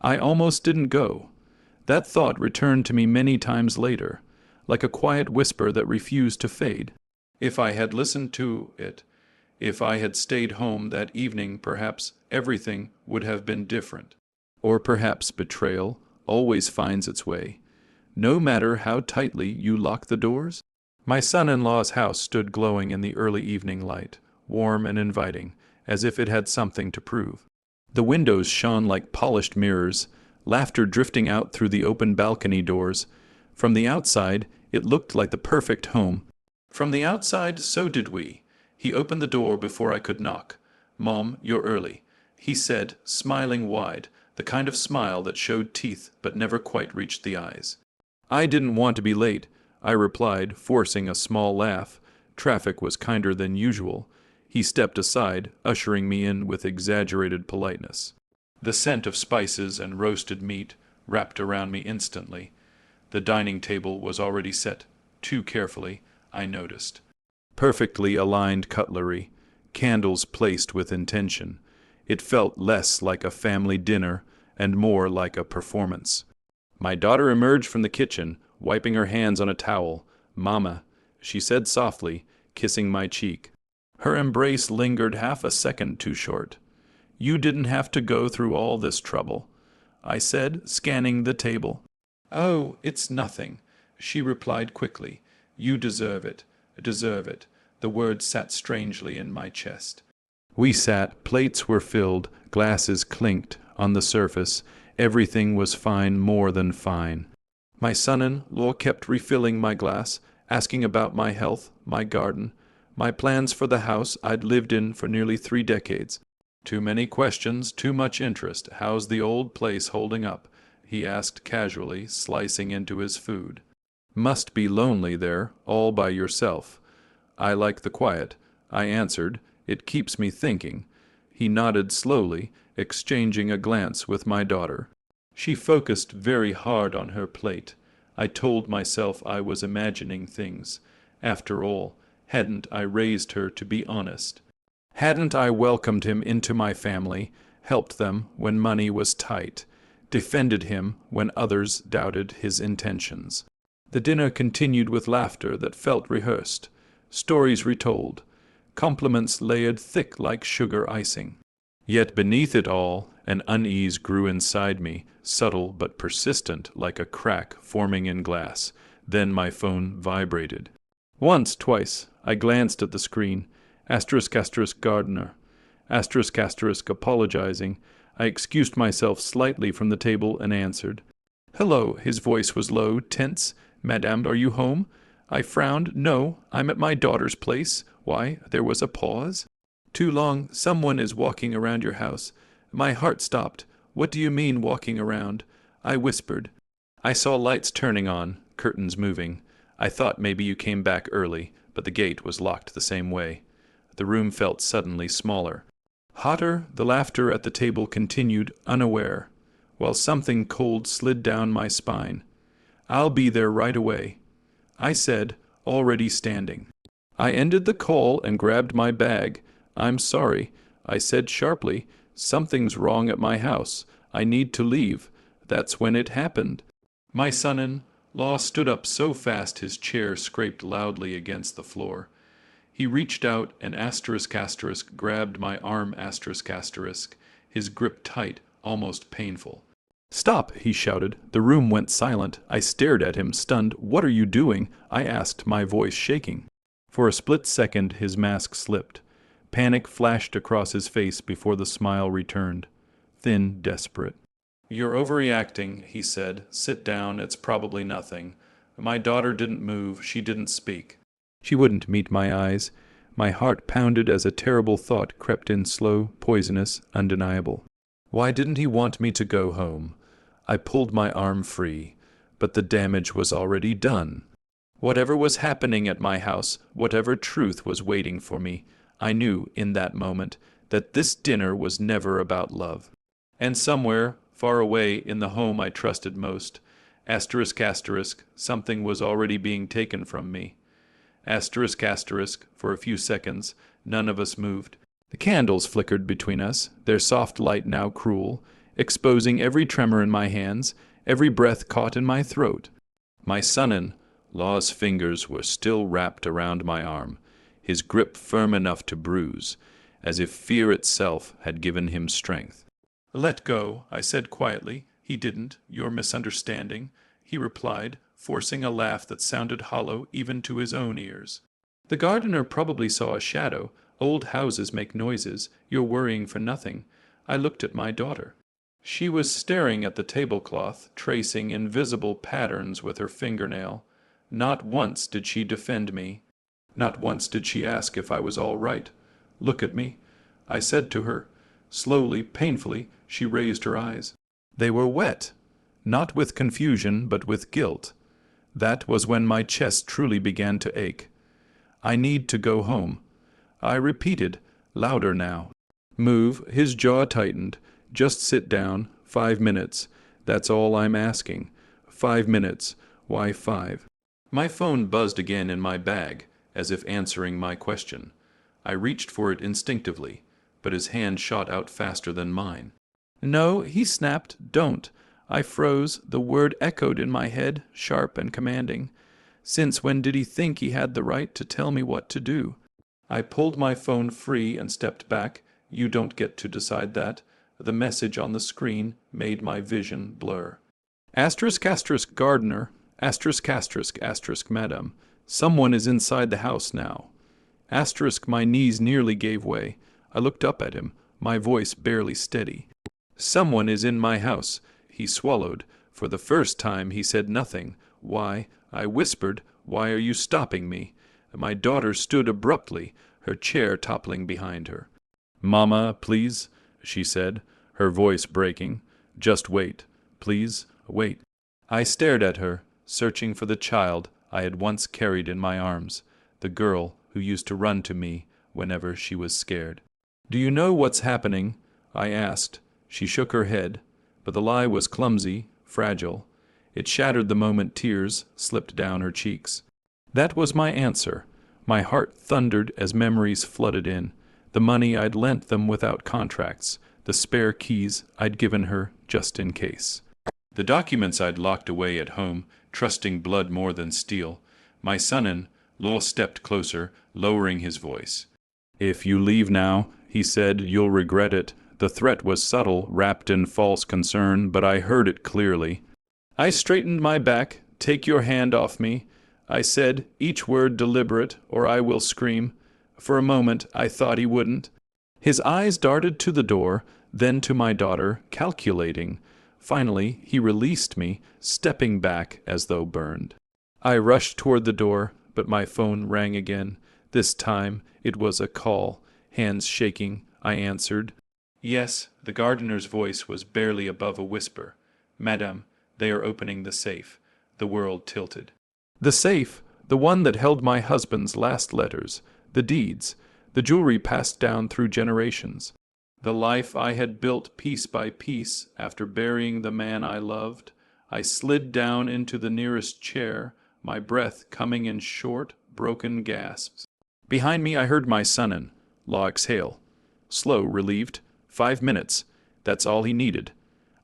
I almost didn't go. That thought returned to me many times later, like a quiet whisper that refused to fade. If I had listened to it, if I had stayed home that evening, perhaps everything would have been different. Or perhaps betrayal always finds its way, no matter how tightly you lock the doors. My son-in-law's house stood glowing in the early evening light, warm and inviting, as if it had something to prove. The windows shone like polished mirrors, laughter drifting out through the open balcony doors. From the outside, it looked like the perfect home. From the outside, so did we. He opened the door before I could knock. "Mom, you're early," he said, smiling wide, the kind of smile that showed teeth but never quite reached the eyes. "I didn't want to be late," I replied, forcing a small laugh. Traffic was kinder than usual. He stepped aside, ushering me in with exaggerated politeness. The scent of spices and roasted meat wrapped around me instantly. The dining table was already set, too carefully, I noticed. Perfectly aligned cutlery, candles placed with intention. It felt less like a family dinner and more like a performance. My daughter emerged from the kitchen, wiping her hands on a towel. "Mama," she said softly, kissing my cheek. Her embrace lingered half a second too short. "You didn't have to go through all this trouble," I said, scanning the table. "Oh, it's nothing," she replied quickly. "You deserve it, deserve it." The words sat strangely in my chest. We sat, plates were filled, glasses clinked on the surface. Everything was fine, more than fine. My son-in-law kept refilling my glass, asking about my health, my garden, my plans for the house I'd lived in for nearly 3 decades. "Too many questions, too much interest. How's the old place holding up?" he asked casually, slicing into his food. "Must be lonely there, all by yourself." "I like the quiet," I answered. "It keeps me thinking." He nodded slowly, exchanging a glance with my daughter. She focused very hard on her plate. I told myself I was imagining things. After all, hadn't I raised her to be honest? Hadn't I welcomed him into my family, helped them when money was tight, defended him when others doubted his intentions? The dinner continued with laughter that felt rehearsed, stories retold, compliments layered thick like sugar icing. Yet beneath it all, an unease grew inside me, subtle but persistent like a crack forming in glass. Then my phone vibrated. Once, twice, I glanced at the screen. *** gardener. *** apologizing. I excused myself slightly from the table and answered. "Hello," his voice was low, tense. "Madame, are you home?" I frowned. "No, I'm at my daughter's place." Why, there was a pause. "Too long. Someone is walking around your house." My heart stopped. "What do you mean, walking around?" I whispered. I saw lights turning on, curtains moving. I thought maybe you came back early, but the gate was locked the same way. The room felt suddenly smaller. Hotter, the laughter at the table continued, unaware, while something cold slid down my spine. "I'll be there right away," I said, already standing. I ended the call and grabbed my bag. "I'm sorry," I said sharply. "Something's wrong at my house. I need to leave." That's when it happened. My son-in-law stood up so fast his chair scraped loudly against the floor. He reached out and *** grabbed my arm ***, his grip tight, almost painful. "Stop!" he shouted. The room went silent. I stared at him, stunned. "What are you doing?" I asked, my voice shaking. For a split second his mask slipped. Panic flashed across his face before the smile returned. Thin, desperate. "You're overreacting," he said. "Sit down, it's probably nothing." My daughter didn't move, she didn't speak. She wouldn't meet my eyes. My heart pounded as a terrible thought crept in, slow, poisonous, undeniable. Why didn't he want me to go home? I pulled my arm free, but the damage was already done. Whatever was happening at my house, whatever truth was waiting for me, I knew in that moment that this dinner was never about love. And somewhere, far away in the home I trusted most, ***, something was already being taken from me. ***, for a few seconds, none of us moved. The candles flickered between us, their soft light now cruel. exposing every tremor in my hands, every breath caught in my throat. My son-in-law's fingers were still wrapped around my arm, his grip firm enough to bruise, as if fear itself had given him strength. "Let go," I said quietly. "He didn't. You're misunderstanding," he replied, forcing a laugh that sounded hollow even to his own ears. "The gardener probably saw a shadow. Old houses make noises. You're worrying for nothing." I looked at my daughter. She was staring at the tablecloth, tracing invisible patterns with her fingernail. Not once did she defend me. Not once did she ask if I was all right. "Look at me," I said to her. Slowly, painfully, she raised her eyes. They were wet, not with confusion, but with guilt. That was when my chest truly began to ache. "I need to go home," I repeated, louder now. "Move," his jaw tightened. "Just sit down. 5 minutes. That's all I'm asking. 5 minutes. Why 5? My phone buzzed again in my bag, as if answering my question. I reached for it instinctively, but his hand shot out faster than mine. "No," he snapped. "Don't." I froze. The word echoed in my head, sharp and commanding. Since when did he think he had the right to tell me what to do? I pulled my phone free and stepped back. "You don't get to decide that." The message on the screen made my vision blur. Asterisk asterisk gardener, asterisk asterisk asterisk madam. Someone is inside the house now. Asterisk my knees nearly gave way. I looked up at him, my voice barely steady. "Someone is in my house." He swallowed. For the first time he said nothing. "Why?" I whispered. "Why are you stopping me?" My daughter stood abruptly, her chair toppling behind her. "Mama, please," she said, her voice breaking. "Just wait. Please, wait." I stared at her, searching for the child I had once carried in my arms, the girl who used to run to me whenever she was scared. "Do you know what's happening?" I asked. She shook her head, but the lie was clumsy, fragile. It shattered the moment tears slipped down her cheeks. That was my answer. My heart thundered as memories flooded in. The money I'd lent them without contracts, the spare keys I'd given her just in case. The documents I'd locked away at home, trusting blood more than steel. My son-in-law stepped closer, lowering his voice. "If you leave now," he said, "you'll regret it." The threat was subtle, wrapped in false concern, but I heard it clearly. I straightened my back. "Take your hand off me," I said, each word deliberate, "or I will scream." For a moment I thought he wouldn't. His eyes darted to the door, then to my daughter, calculating. Finally he released me, stepping back as though burned. I rushed toward the door, but my phone rang again. This time it was a call. Hands shaking, I answered. "Yes," the gardener's voice was barely above a whisper. "Madame, they are opening the safe." The world tilted. The safe, the one that held my husband's last letters, the deeds, the jewelry passed down through generations. The life I had built piece by piece after burying the man I loved. I slid down into the nearest chair, my breath coming in short, broken gasps. Behind me I heard my son-in-law exhale. Slow, relieved. 5 minutes. That's all he needed.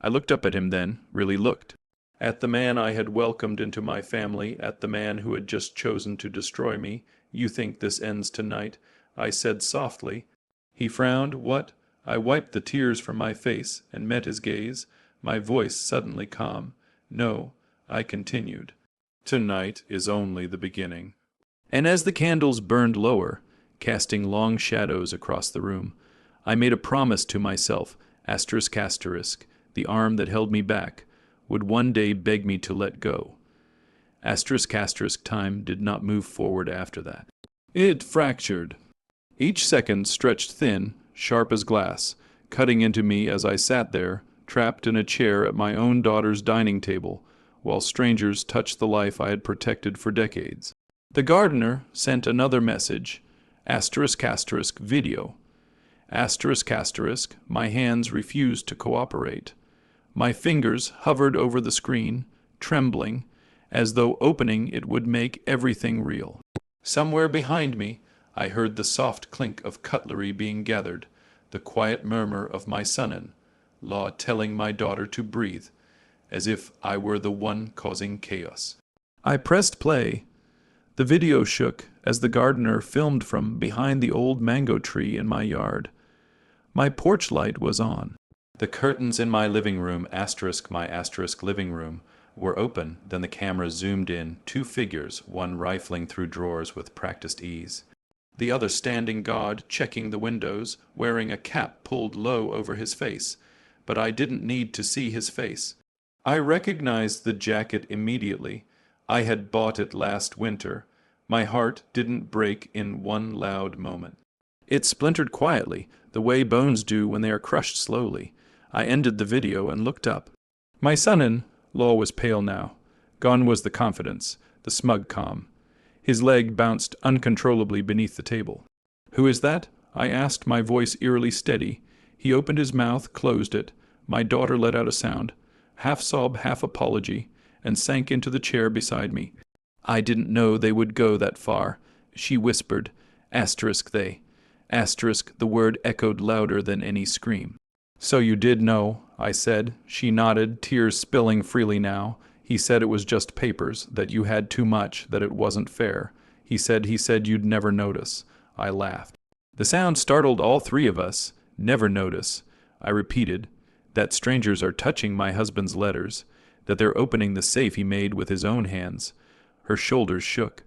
I looked up at him then, really looked. At the man I had welcomed into my family, at the man who had just chosen to destroy me. "You think this ends tonight?" I said softly. He frowned. "What?" I wiped the tears from my face and met his gaze, my voice suddenly calm. "No," I continued. "Tonight is only the beginning." And as the candles burned lower, casting long shadows across the room, I made a promise to myself, asterisk asterisk, the arm that held me back would one day beg me to let go. Asterisk asterisk time did not move forward after that. It fractured. Each second stretched thin, sharp as glass, cutting into me as I sat there, trapped in a chair at my own daughter's dining table, while strangers touched the life I had protected for decades. The gardener sent another message, asterisk asterisk video. Asterisk asterisk, my hands refused to cooperate. My fingers hovered over the screen, trembling, as though opening it would make everything real. Somewhere behind me, I heard the soft clink of cutlery being gathered, the quiet murmur of my son-in-law's law telling my daughter to breathe, as if I were the one causing chaos. I pressed play. The video shook as the gardener filmed from behind the old mango tree in my yard. My porch light was on. The curtains in my living room, living room, were open. Then the camera zoomed in, two figures, one rifling through drawers with practiced ease, the other standing guard, checking the windows, wearing a cap pulled low over his face. But I didn't need to see his face. I recognized the jacket immediately. I had bought it last winter. My heart didn't break in one loud moment. It splintered quietly, the way bones do when they are crushed slowly. I ended the video and looked up. My son-in-law was pale now. Gone was the confidence, the smug calm. His leg bounced uncontrollably beneath the table. "Who is that?" I asked, my voice eerily steady. He opened his mouth, closed it. My daughter let out a sound, half sob, half apology, and sank into the chair beside me. "I didn't know they would go that far," she whispered. They. The word echoed louder than any scream. "So you did know," I said. She nodded, tears spilling freely now. "He said it was just papers, that you had too much, that it wasn't fair. He said you'd never notice." I laughed. The sound startled all three of us. "Never notice," I repeated. "That strangers are touching my husband's letters, that they're opening the safe he made with his own hands." Her shoulders shook.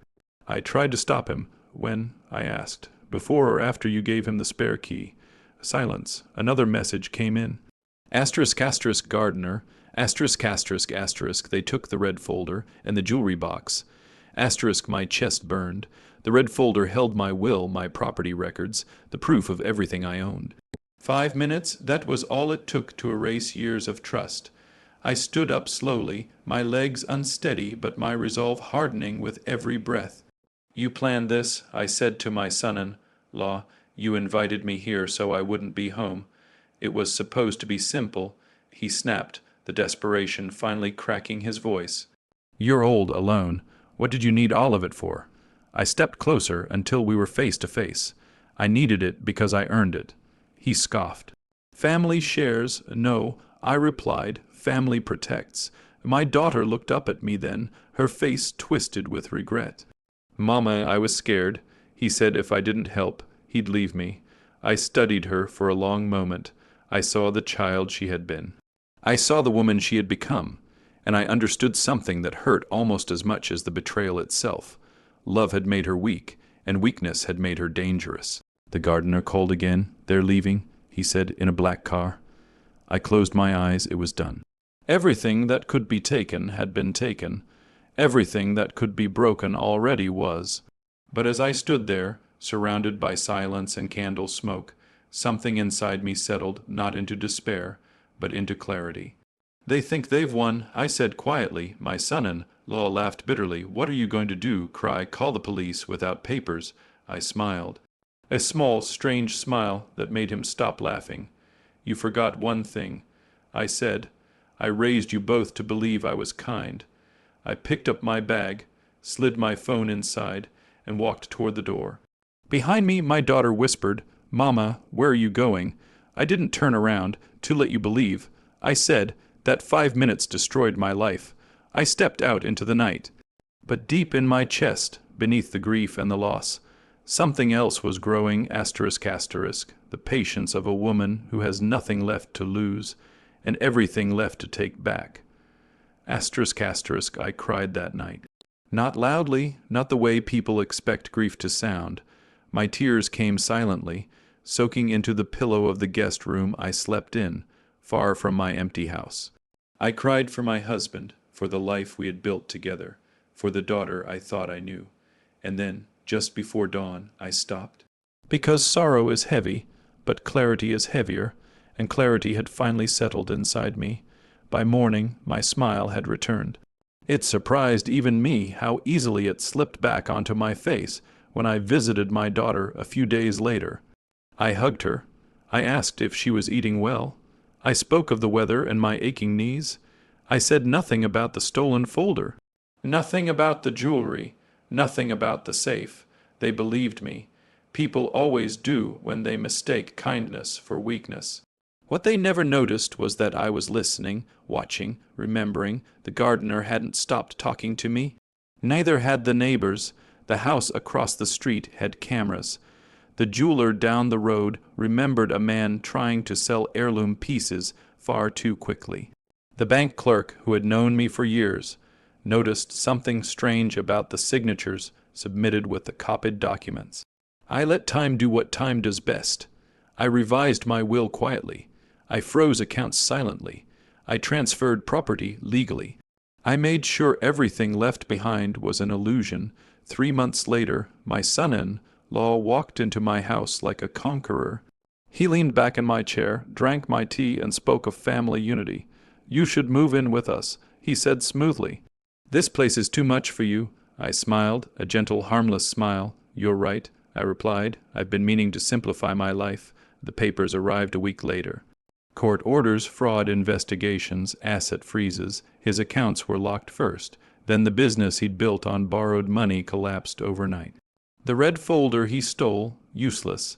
"I tried to stop him. When?" I asked. "Before or after you gave him the spare key?" Silence. Another message came in. Gardener. They took the red folder and the jewelry box. My chest burned. The red folder held my will, my property records, the proof of everything I owned. 5 minutes, that was all it took to erase years of trust. I stood up slowly, my legs unsteady, but my resolve hardening with every breath. "You planned this," I said to my son-in-law. "You invited me here so I wouldn't be home. It was supposed to be simple." He snapped, the desperation finally cracking his voice. "You're old, alone. What did you need all of it for?" I stepped closer until we were face to face. "I needed it because I earned it." He scoffed. "Family shares, no," I replied. "Family protects." My daughter looked up at me then, her face twisted with regret. "Mama, I was scared. He said if I didn't help, he'd leave me." I studied her for a long moment. I saw the child she had been. I saw the woman she had become, and I understood something that hurt almost as much as the betrayal itself. Love had made her weak, and weakness had made her dangerous. The gardener called again. "They're leaving," he said, "in a black car." I closed my eyes. It was done. Everything that could be taken had been taken. Everything that could be broken already was. But as I stood there, surrounded by silence and candle smoke, something inside me settled not into despair, but into clarity. "They think they've won," I said quietly. My son-in-law laughed bitterly. "What are you going to do? Call the police without papers?" I smiled. A small, strange smile that made him stop laughing. "You forgot one thing," I said. "I raised you both to believe I was kind." I picked up my bag, slid my phone inside, and walked toward the door. Behind me, my daughter whispered, "Mama, where are you going?" I didn't turn around to let you believe. I said, "That 5 minutes destroyed my life." I stepped out into the night. But deep in my chest, beneath the grief and the loss, something else was growing, the patience of a woman who has nothing left to lose and everything left to take back. I cried that night. Not loudly, not the way people expect grief to sound. My tears came silently, soaking into the pillow of the guest room I slept in, far from my empty house. I cried for my husband, for the life we had built together, for the daughter I thought I knew. And then, just before dawn, I stopped. Because sorrow is heavy, but clarity is heavier, and clarity had finally settled inside me. By morning, my smile had returned. It surprised even me how easily it slipped back onto my face when I visited my daughter a few days later. I hugged her. I asked if she was eating well. I spoke of the weather and my aching knees. I said nothing about the stolen folder, nothing about the jewelry, nothing about the safe. They believed me. People always do when they mistake kindness for weakness. What they never noticed was that I was listening, watching, remembering. The gardener hadn't stopped talking to me. Neither had the neighbors. The house across the street had cameras. The jeweler down the road remembered a man trying to sell heirloom pieces far too quickly. The bank clerk, who had known me for years, noticed something strange about the signatures submitted with the copied documents. I let time do what time does best. I revised my will quietly. I froze accounts silently. I transferred property legally. I made sure everything left behind was an illusion. 3 months later, my son-in-law walked into my house like a conqueror. He leaned back in my chair, drank my tea, and spoke of family unity. "You should move in with us," he said smoothly. "This place is too much for you." I smiled, a gentle, harmless smile. "You're right," I replied. "I've been meaning to simplify my life." The papers arrived a week later. Court orders, fraud investigations, asset freezes. His accounts were locked first. Then the business he'd built on borrowed money collapsed overnight. The red folder he stole, useless.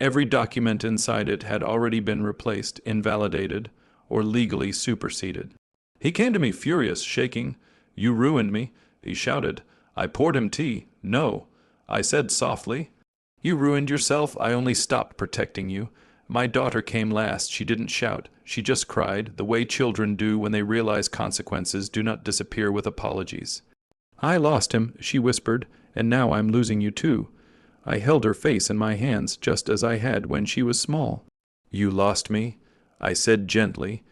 Every document inside it had already been replaced, invalidated, or legally superseded. He came to me furious, shaking. "You ruined me," he shouted. I poured him tea. "No," I said softly. "You ruined yourself. I only stopped protecting you. My daughter came last. She didn't shout. She just cried, the way children do when they realize consequences do not disappear with apologies." "I lost him," she whispered, "and now I'm losing you too." I held her face in my hands, just as I had when she was small. "You lost me," I said gently,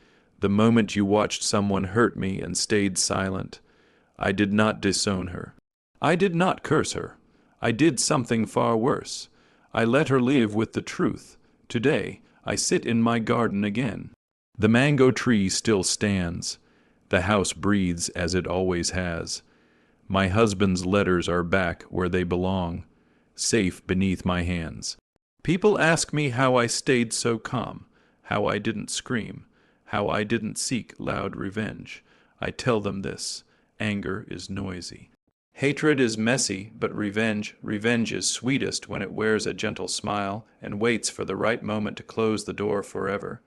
"the moment you watched someone hurt me and stayed silent." I did not disown her. I did not curse her. I did something far worse. I let her live with the truth. Today, I sit in my garden again. The mango tree still stands. The house breathes as it always has. My husband's letters are back where they belong, safe beneath my hands. People ask me how I stayed so calm, how I didn't scream, how I didn't seek loud revenge. I tell them this: anger is noisy. Hatred is messy, but revenge is sweetest when it wears a gentle smile and waits for the right moment to close the door forever.